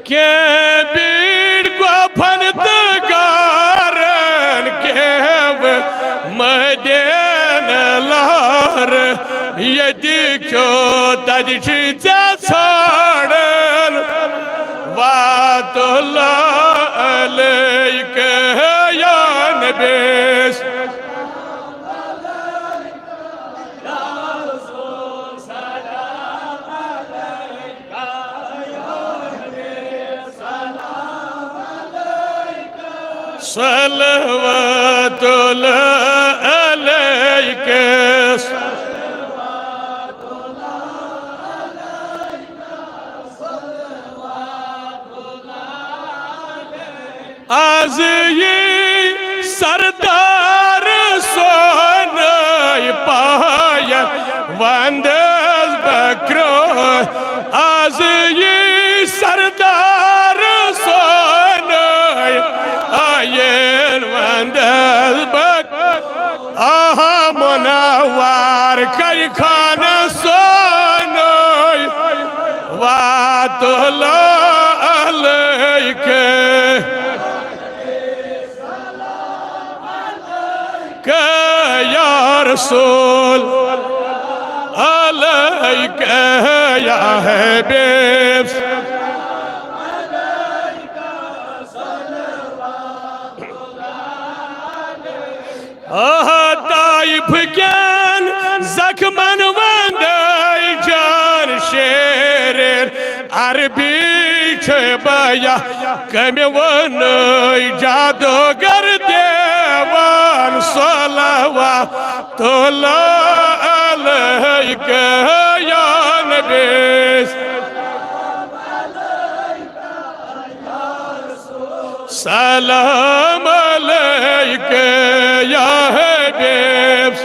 के बीड़ को फनतगारन के मदेन लार यदि क्यों तदिश छाड़न वातुल्लाह अलैका या नबी सल्लल्लाहु अलैहि आज ये सरदार सोनय पाय वंदस बकरो आज ये सरदार सोनय आयन वंदस बक आहा मुनव्वर कई खान सोनय वातुल्लाह अलैका या रसूल अलैका या हबीब ताइफ ज्ञान जख्मन वंदय जान शेर अरबी बया कम वन जादूगर देवान सल्लल्लाहु अलैका या नबी सलाम अलैका या हबीब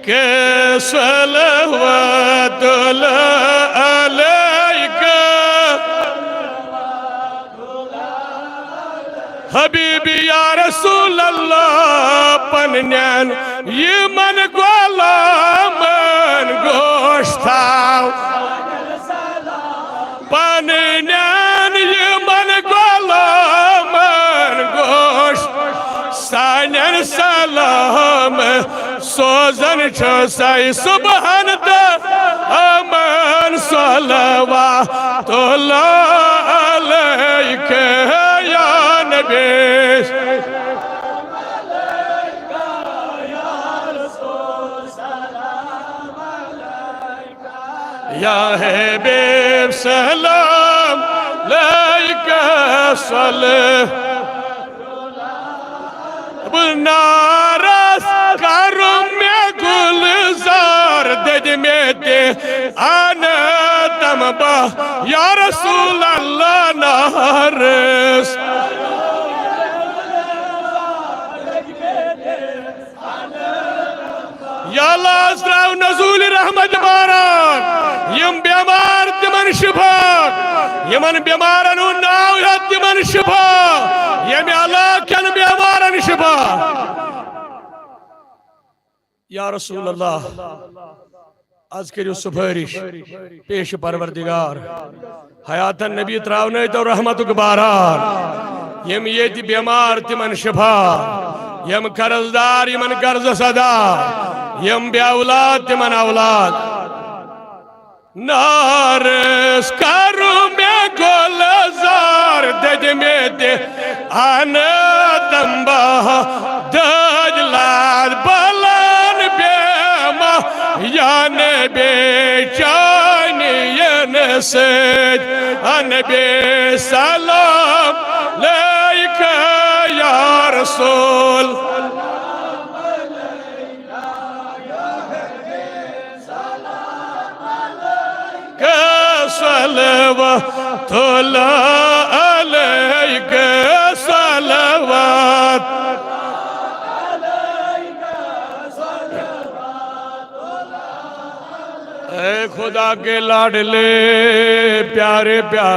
के सल्लल्लाहु अलैका हबीबी या रसूल अल्लाह पन्यान यमन गोलामन गोश्ताव पन्यान यमन गोलामन गोश्त सानन सलाम सोजन छसाई सुबहान दा अमन सल्लल्लाहु अलैका या नबी या हबीब सलाम अलैका सल्लल्लाहु नारस करूं मैं गुलजार दे में दे आना तमबा या रसूल अल्लाह नारस या अल्लाह अस्राव नज़ूल रहमत बारान यम बीमार तिमन शिफा यमन बीमारन नाव है तिमन शिफा यम अल्लाह कन बीमारन शिफा या रसूल अल्लाह आज करियो सुफरिश पेश परवरदिगार हयातन नबी त्रावने तो रहमतुक बारान यम ये बीमार तिमन शिफा यम कर्जदार यमन कर्ज सदा यम बे औलाद तिमन औलाद नारस करू में गोलजार दज में दे आना दम्बा दजलाद बलान बेमा यान बेचानियन से अनबे सलाम अलैका या रसूल सल्लल्लाहु अलैका सलावत ऐ खुदा के लाडले प्यारे प्यारे